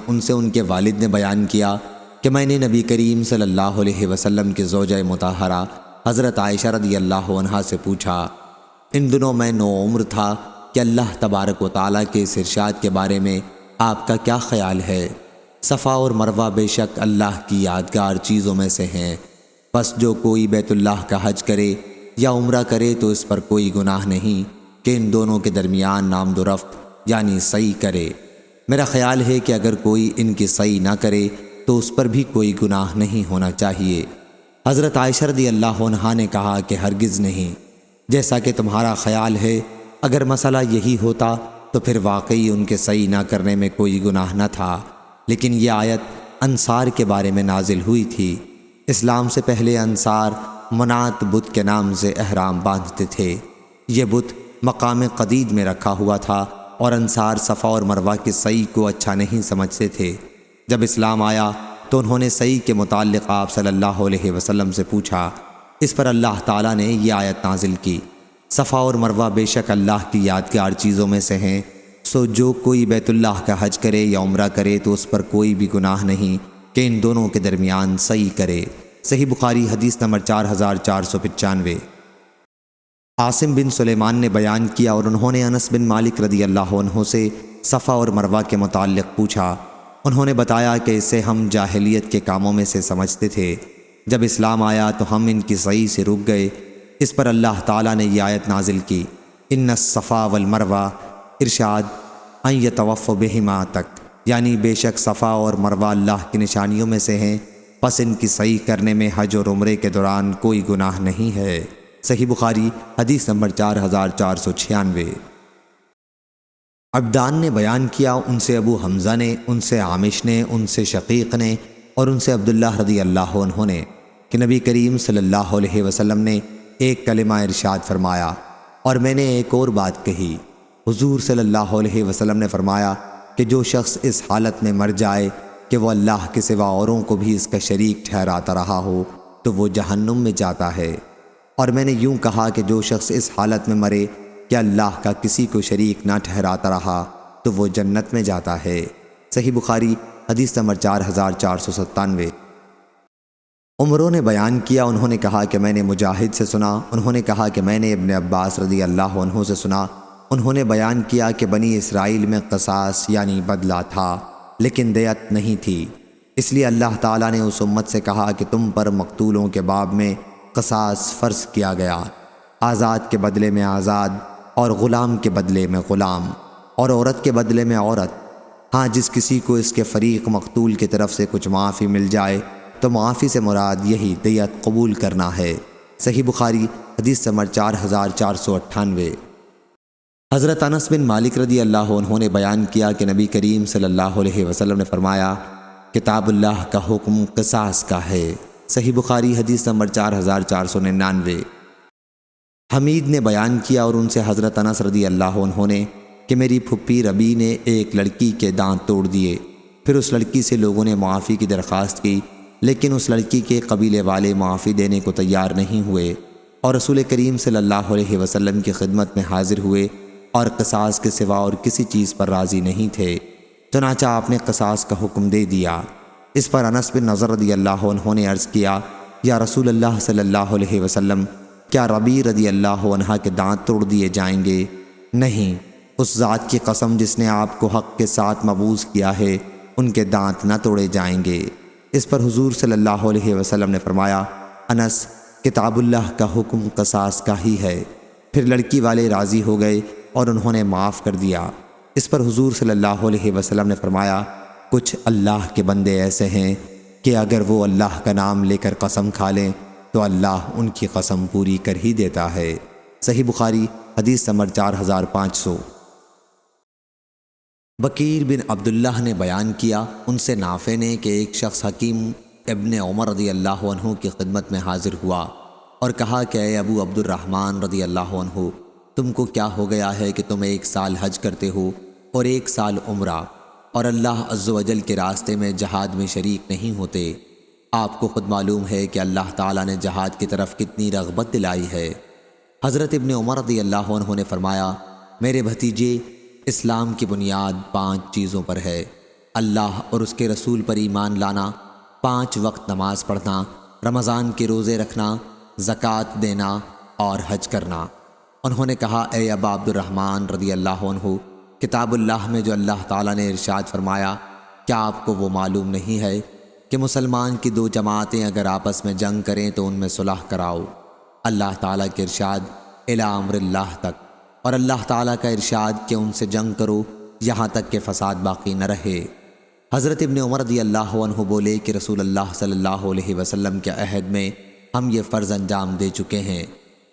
ان سے ان کے والد نے بیان کیا کہ میں نے نبی کریم صلی اللہ علیہ وسلم کی زوجہ مطہرہ حضرت عائشہ رضی اللہ عنہا سے پوچھا، ان دنوں میں نوعمر تھا کہ اللہ تبارک و تعالیٰ کے اس ارشاد کے بارے میں آپ کا کیا خیال ہے؟ صفا اور مروہ بے شک اللہ کی یادگار چیزوں میں سے ہیں، پس جو کوئی بیت اللہ کا حج کرے یا عمرہ کرے تو اس پر کوئی گناہ نہیں کہ ان دونوں کے درمیان نامد و رفت یعنی سعی کرے۔ میرا خیال ہے کہ اگر کوئی ان کی سعی نہ کرے تو اس پر بھی کوئی گناہ نہیں ہونا چاہیے۔ حضرت عائشہ رضی اللہ عنہا نے کہا کہ ہرگز نہیں، جیسا کہ تمہارا خیال ہے، اگر مسئلہ یہی ہوتا تو پھر واقعی ان کے سعی نہ کرنے میں کوئی گناہ نہ تھا، لیکن یہ آیت انصار کے بارے میں نازل ہوئی تھی۔ اسلام سے پہلے انصار منات بت کے نام سے احرام باندھتے تھے۔ یہ بت مقام قدید میں رکھا ہوا تھا اور انصار صفا اور مروہ کی سعی کو اچھا نہیں سمجھتے تھے۔ جب اسلام آیا تو انہوں نے سعی کے متعلق آپ صلی اللہ علیہ وسلم سے پوچھا۔ اس پر اللہ تعالیٰ نے یہ آیت نازل کی، صفا اور مروہ بے شک اللہ کی یادگار چیزوں میں سے ہیں، سو جو کوئی بیت اللہ کا حج کرے یا عمرہ کرے تو اس پر کوئی بھی گناہ نہیں کہ ان دونوں کے درمیان سعی کرے۔ صحیح بخاری حدیث نمبر 4495۔ عاصم بن سلیمان نے بیان کیا اور انہوں نے انس بن مالک رضی اللہ عنہ سے صفا اور مروہ کے متعلق پوچھا۔ انہوں نے بتایا کہ اسے ہم جاہلیت کے کاموں میں سے سمجھتے تھے، جب اسلام آیا تو ہم ان کی سعی سے رک گئے۔ اس پر اللہ تعالیٰ نے یہ آیت نازل کی، ان الصفا والمروہ، ارشاد ان یطوف بہما تک، یعنی بے شک صفا اور مروہ اللہ کی نشانیوں میں سے ہیں، پس ان کی سعی کرنے میں حج اور عمرے کے دوران کوئی گناہ نہیں ہے۔ صحیح بخاری حدیث نمبر 4496۔ عبدان نے بیان کیا، ان سے ابو حمزہ نے، ان سے عامش نے، ان سے شقیق نے اور ان سے عبداللہ رضی اللہ عنہ نے کہ نبی کریم صلی اللہ علیہ وسلم نے ایک کلمہ ارشاد فرمایا اور میں نے ایک اور بات کہی۔ حضور صلی اللہ علیہ وسلم نے فرمایا کہ جو شخص اس حالت میں مر جائے کہ وہ اللہ کے سوا اوروں کو بھی اس کا شریک ٹھہراتا رہا ہو تو وہ جہنم میں جاتا ہے، اور میں نے یوں کہا کہ جو شخص اس حالت میں مرے کہ اللہ کا کسی کو شریک نہ ٹھہراتا رہا تو وہ جنت میں جاتا ہے۔ صحیح بخاری حدیث نمبر 4497۔ عمروں نے بیان کیا، انہوں نے کہا کہ میں نے مجاہد سے سنا، انہوں نے کہا کہ میں نے ابن عباس رضی اللہ عنہ سے سنا، انہوں نے بیان کیا کہ بنی اسرائیل میں قصاص یعنی بدلہ تھا لیکن دیت نہیں تھی، اس لیے اللہ تعالیٰ نے اس امت سے کہا کہ تم پر مقتولوں کے باب میں قصاص فرض کیا گیا، آزاد کے بدلے میں آزاد اور غلام کے بدلے میں غلام اور عورت کے بدلے میں عورت۔ ہاں جس کسی کو اس کے فریق مقتول کی طرف سے کچھ معافی مل جائے تو معافی سے مراد یہی دیت قبول کرنا ہے۔ صحیح بخاری حدیث نمبر 4498۔ حضرت انس بن مالک رضی اللہ عنہ نے بیان کیا کہ نبی کریم صلی اللہ علیہ وسلم نے فرمایا، کتاب اللہ کا حکم قصاص کا ہے۔ صحیح بخاری حدیث نمبر 4499۔ حمید نے بیان کیا اور ان سے حضرت انس رضی اللہ عنہ نے کہ میری پھپھی ربی نے ایک لڑکی کے دانت توڑ دیے، پھر اس لڑکی سے لوگوں نے معافی کی درخواست کی، لیکن اس لڑکی کے قبیلے والے معافی دینے کو تیار نہیں ہوئے اور رسول کریم صلی اللہ علیہ وسلم کی خدمت میں حاضر ہوئے اور قصاص کے سوا اور کسی چیز پر راضی نہیں تھے، چنانچہ آپ نے قصاص کا حکم دے دیا۔ اس پر انس بن نضر رضی اللہ عنہ نے عرض کیا، یا رسول اللہ صلی اللہ علیہ وسلم، کیا ربی رضی اللہ عنہ کے دانت توڑ دیے جائیں گے؟ نہیں، اس ذات کی قسم جس نے آپ کو حق کے ساتھ مبعوث کیا ہے، ان کے دانت نہ توڑے جائیں گے۔ اس پر حضور صلی اللہ علیہ وسلم نے فرمایا، انس، کتاب اللہ کا حکم قصاص کا ہی ہے۔ پھر لڑکی والے راضی ہو گئے اور انہوں نے معاف کر دیا۔ اس پر حضور صلی اللہ علیہ وسلم نے فرمایا، کچھ اللہ کے بندے ایسے ہیں کہ اگر وہ اللہ کا نام لے کر قسم کھا لیں تو اللہ ان کی قسم پوری کر ہی دیتا ہے۔ صحیح بخاری حدیث نمبر 4500۔ بکیر بن عبداللہ نے بیان کیا، ان سے نافع نے کہ ایک شخص حکیم ابن عمر رضی اللہ عنہ کی خدمت میں حاضر ہوا اور کہا کہ اے ابو عبد الرحمن رضی اللہ عنہ، تم کو کیا ہو گیا ہے کہ تم 1 سال حج کرتے ہو اور 1 سال عمرہ اور اللہ عز و جل کے راستے میں جہاد میں شریک نہیں ہوتے؟ آپ کو خود معلوم ہے کہ اللہ تعالیٰ نے جہاد کی طرف کتنی رغبت دلائی ہے۔ حضرت ابن عمر رضی اللہ عنہ نے فرمایا، میرے بھتیجے، اسلام کی بنیاد 5 چیزوں پر ہے، اللہ اور اس کے رسول پر ایمان لانا، 5 وقت نماز پڑھنا، رمضان کے روزے رکھنا، زکوٰۃ دینا اور حج کرنا۔ انہوں نے کہا، اے ابا عبد الرحمن رضی اللہ عنہ، کتاب اللہ میں جو اللہ تعالیٰ نے ارشاد فرمایا، کیا آپ کو وہ معلوم نہیں ہے کہ مسلمان کی 2 جماعتیں اگر آپس میں جنگ کریں تو ان میں صلح کراؤ؟ اللہ تعالیٰ کے ارشاد الی امر اللہ تک، اور اللہ تعالیٰ کا ارشاد کہ ان سے جنگ کرو یہاں تک کہ فساد باقی نہ رہے۔ حضرت ابن عمر رضی اللہ عنہ بولے کہ رسول اللہ صلی اللہ علیہ وسلم کے عہد میں ہم یہ فرض انجام دے چکے ہیں۔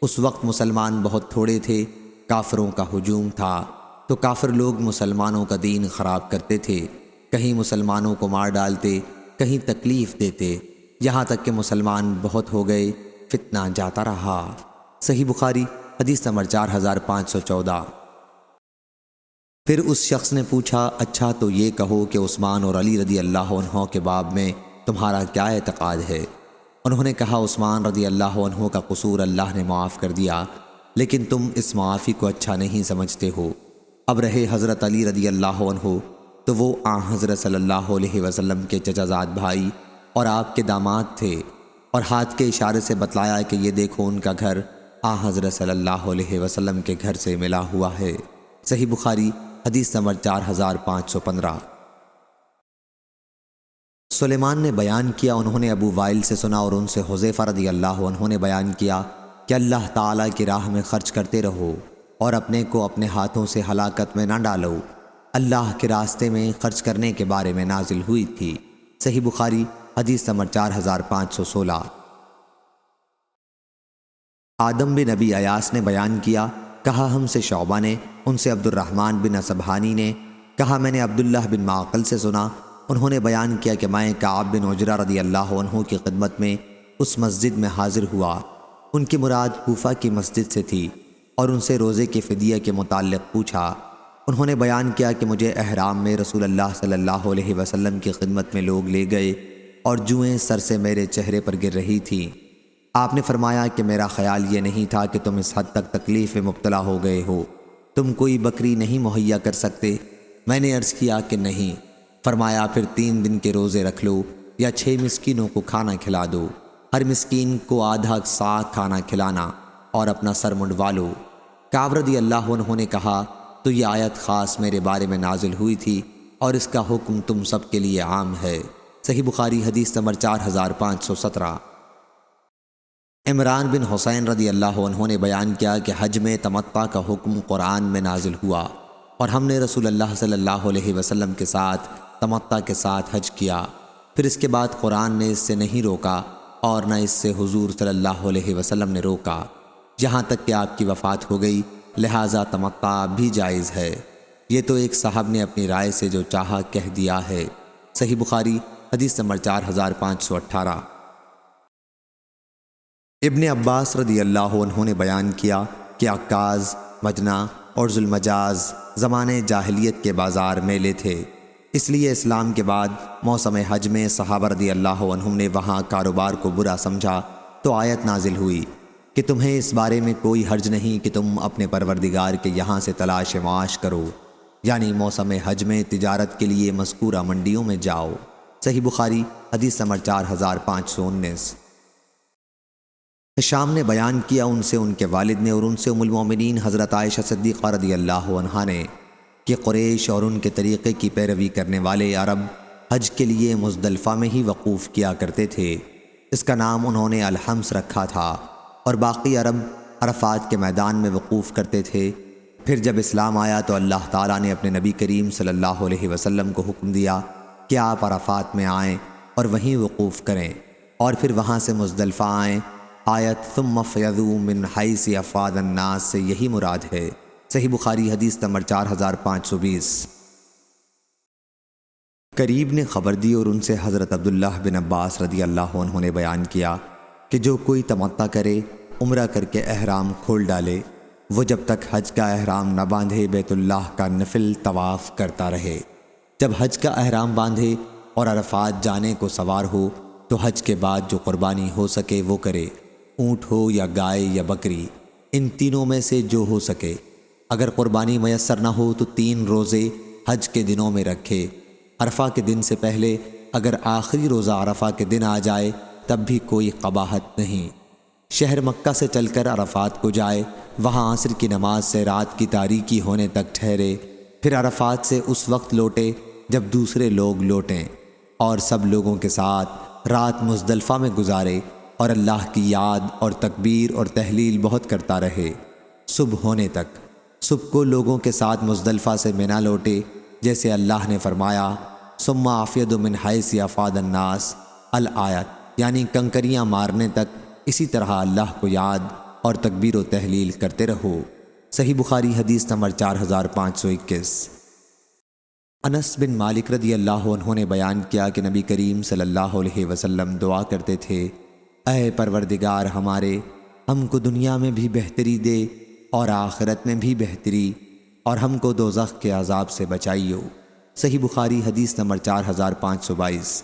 اس وقت مسلمان بہت تھوڑے تھے، کافروں کا ہجوم تھا، تو کافر لوگ مسلمانوں کا دین خراب کرتے تھے، کہیں مسلمانوں کو مار ڈالتے، کہیں تکلیف دیتے، یہاں تک کہ مسلمان بہت ہو گئے، فتنہ جاتا رہا۔ صحیح بخاری حدیث نمبر 4514۔ پھر اس شخص نے پوچھا، اچھا تو یہ کہو کہ عثمان اور علی رضی اللہ عنہ کے باب میں تمہارا کیا اعتقاد ہے؟ انہوں نے کہا، عثمان رضی اللہ عنہ کا قصور اللہ نے معاف کر دیا، لیکن تم اس معافی کو اچھا نہیں سمجھتے ہو۔ اب رہے حضرت علی رضی اللہ عنہ، تو وہ حضرت صلی اللہ علیہ وسلم کے چچا زاد بھائی اور آپ کے داماد تھے، اور ہاتھ کے اشارے سے بتلایا کہ یہ دیکھو ان کا گھر حضرت صلی اللہ علیہ وسلم کے گھر سے ملا ہوا ہے۔ صحیح بخاری حدیث نمبر 4515۔ سلیمان نے بیان کیا، انہوں نے ابو وائل سے سنا اور ان سے حذیفہ رضی اللہ عنہ نے بیان کیا کہ اللہ تعالیٰ کی راہ میں خرچ کرتے رہو اور اپنے کو اپنے ہاتھوں سے ہلاکت میں نہ ڈالو۔ اللہ کے راستے میں خرچ کرنے کے بارے میں نازل ہوئی تھی۔ صحیح بخاری حدیث نمبر 4516۔ آدم بن نبی ایاس نے بیان کیا، کہا ہم سے شعبہ نے، ان سے عبد الرحمن بن اصبہانی نے، کہا میں نے عبداللہ بن معقل سے سنا، انہوں نے بیان کیا کہ میں کعب بن عجرہ رضی اللہ عنہ کی خدمت میں اس مسجد میں حاضر ہوا۔ ان کی مراد کوفہ کی مسجد سے تھی، اور ان سے روزے کے فدیہ کے متعلق پوچھا۔ انہوں نے بیان کیا کہ مجھے احرام میں رسول اللہ صلی اللہ علیہ وسلم کی خدمت میں لوگ لے گئے اور جوئیں سر سے میرے چہرے پر گر رہی تھیں۔ آپ نے فرمایا کہ میرا خیال یہ نہیں تھا کہ تم اس حد تک تکلیف میں مبتلا ہو گئے ہو، تم کوئی بکری نہیں مہیا کر سکتے؟ میں نے عرض کیا کہ نہیں۔ فرمایا پھر 3 دن کے روزے رکھ لو یا 6 مسکینوں کو کھانا کھلا دو، ہر مسکین کو آدھا سا کھانا کھلانا اور اپنا سر منڈوا لو۔ کعب رضی اللہ عنہ نے کہا، تو یہ آیت خاص میرے بارے میں نازل ہوئی تھی اور اس کا حکم تم سب کے لیے عام ہے۔ صحیح بخاری حدیث نمبر 4517۔ عمران بن حسین رضی اللہ عنہ نے بیان کیا کہ حج میں تمتع کا حکم قرآن میں نازل ہوا، اور ہم نے رسول اللہ صلی اللہ علیہ وسلم کے ساتھ تمتع کے ساتھ حج کیا۔ پھر اس کے بعد قرآن نے اس سے نہیں روکا اور نہ اس سے حضور صلی اللہ علیہ وسلم نے روکا، یہاں تک کہ آپ کی وفات ہو گئی، لہٰذا تمتع بھی جائز ہے۔ یہ تو ایک صاحب نے اپنی رائے سے جو چاہا کہہ دیا ہے۔ صحیح بخاری حدیث نمبر 4518۔ ابن عباس رضی اللہ عنہ نے بیان کیا کہ عکاظ، مجنہ اور ذوالمجاز زمانے جاہلیت کے بازار میلے تھے، اس لیے اسلام کے بعد موسم حج میں صحابہ رضی اللہ عنہم نے وہاں کاروبار کو برا سمجھا تو آیت نازل ہوئی کہ تمہیں اس بارے میں کوئی حرج نہیں کہ تم اپنے پروردگار کے یہاں سے تلاش معاش کرو، یعنی موسم حج میں تجارت کے لیے مذکورہ منڈیوں میں جاؤ۔ صحیح بخاری حدیث نمبر 4519۔ شام نے بیان کیا، ان سے ان کے والد نے اور ان سے ام المومنین حضرت عائشہ صدیقہ رضی اللہ عنہا نے، کہ قریش اور ان کے طریقے کی پیروی کرنے والے عرب حج کے لیے مزدلفہ میں ہی وقوف کیا کرتے تھے، اس کا نام انہوں نے الحمص رکھا تھا، اور باقی عرب عرفات کے میدان میں وقوف کرتے تھے۔ پھر جب اسلام آیا تو اللہ تعالیٰ نے اپنے نبی کریم صلی اللہ علیہ وسلم کو حکم دیا کہ آپ عرفات میں آئیں اور وہیں وقوف کریں، اور پھر وہاں سے مزدلفہ آئیں۔ آیت ثم افیضوا من حیث افاض الناس سے یہی مراد ہے۔ صحیح بخاری حدیث نمبر 4520۔ قریب نے خبر دی اور ان سے حضرت عبداللہ بن عباس رضی اللہ عنہ نے بیان کیا کہ جو کوئی تمتع کرے، عمرہ کر کے احرام کھول ڈالے، وہ جب تک حج کا احرام نہ باندھے بیت اللہ کا نفل طواف کرتا رہے۔ جب حج کا احرام باندھے اور عرفات جانے کو سوار ہو تو حج کے بعد جو قربانی ہو سکے وہ کرے، اونٹ ہو یا گائے یا بکری، ان تینوں میں سے جو ہو سکے۔ اگر قربانی میسر نہ ہو تو 3 روزے حج کے دنوں میں رکھے، عرفہ کے دن سے پہلے اگر آخری روزہ عرفہ کے دن آ جائے تب بھی کوئی قباحت نہیں۔ شہر مکہ سے چل کر عرفات کو جائے، وہاں عصر کی نماز سے رات کی تاریکی ہونے تک ٹھہرے، پھر عرفات سے اس وقت لوٹے جب دوسرے لوگ لوٹیں، اور سب لوگوں کے ساتھ رات مزدلفہ میں گزارے اور اللہ کی یاد اور تکبیر اور تحلیل بہت کرتا رہے صبح ہونے تک۔ صبح کو لوگوں کے ساتھ مزدلفہ سے منی لوٹے، جیسے اللہ نے فرمایا ثم افید من حیث افاد الناس الآیت، یعنی کنکریاں مارنے تک اسی طرح اللہ کو یاد اور تکبیر و تحلیل کرتے رہو۔ صحیح بخاری حدیث نمبر 4521۔ انس بن مالک رضی اللہ عنہ نے بیان کیا کہ نبی کریم صلی اللہ علیہ وسلم دعا کرتے تھے، اے پروردگار ہمارے، ہم کو دنیا میں بھی بہتری دے اور آخرت میں بھی بہتری، اور ہم کو دوزخ کے عذاب سے بچائیو۔ صحیح بخاری حدیث نمبر 4522۔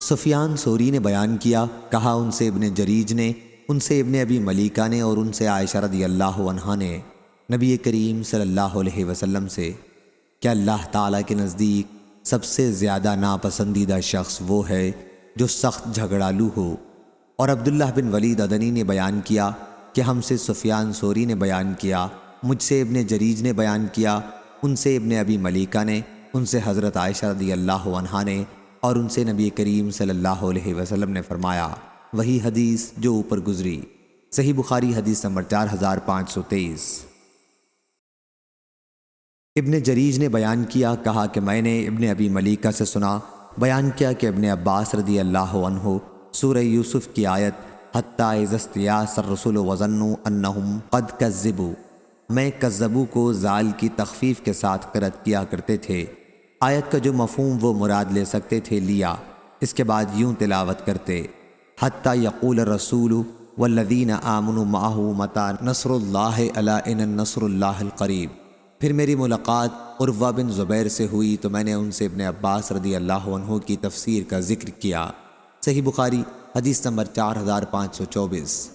سفیان ثوری نے بیان کیا، کہا ان سے ابن جریج نے، ان سے ابن ابی ملیکہ نے اور ان سے عائشہ رضی اللہ عنہا نے نبی کریم صلی اللہ علیہ وسلم سے کہ اللہ تعالیٰ کے نزدیک سب سے زیادہ ناپسندیدہ شخص وہ ہے جو سخت جھگڑالو ہو۔ اور عبداللہ بن ولید ادنی نے بیان کیا کہ ہم سے سفیان ثوری نے بیان کیا، مجھ سے ابن جریج نے بیان کیا، ان سے ابن ابی ملیکہ نے، ان سے حضرت عائشہ رضی اللہ عنہا نے، اور ان سے نبی کریم صلی اللہ علیہ وسلم نے فرمایا، وہی حدیث جو اوپر گزری۔ صحیح بخاری حدیث نمبر 4523۔ ابن جریج نے بیان کیا، کہا کہ میں نے ابن ابی ملیکہ سے سنا، بیان کیا کہ ابن عباس رضی اللہ عنہ سورہ یوسف کی آیت حتیٰ اذا استیأس الرسل وظنوا انہم قد کذبوا میں کذبوا کو زال کی تخفیف کے ساتھ قرأت کیا کرتے تھے۔ آیت کا جو مفہوم وہ مراد لے سکتے تھے لیا، اس کے بعد یوں تلاوت کرتے حتیٰ یقول الرسول والذین آمنوا معہ متی نصر اللہ الا ان النصر اللہ القریب۔ پھر میری ملاقات عروہ بن زبیر سے ہوئی تو میں نے ان سے ابن عباس رضی اللہ عنہ کی تفسیر کا ذکر کیا۔ صحیح بخاری حدیث نمبر 4524۔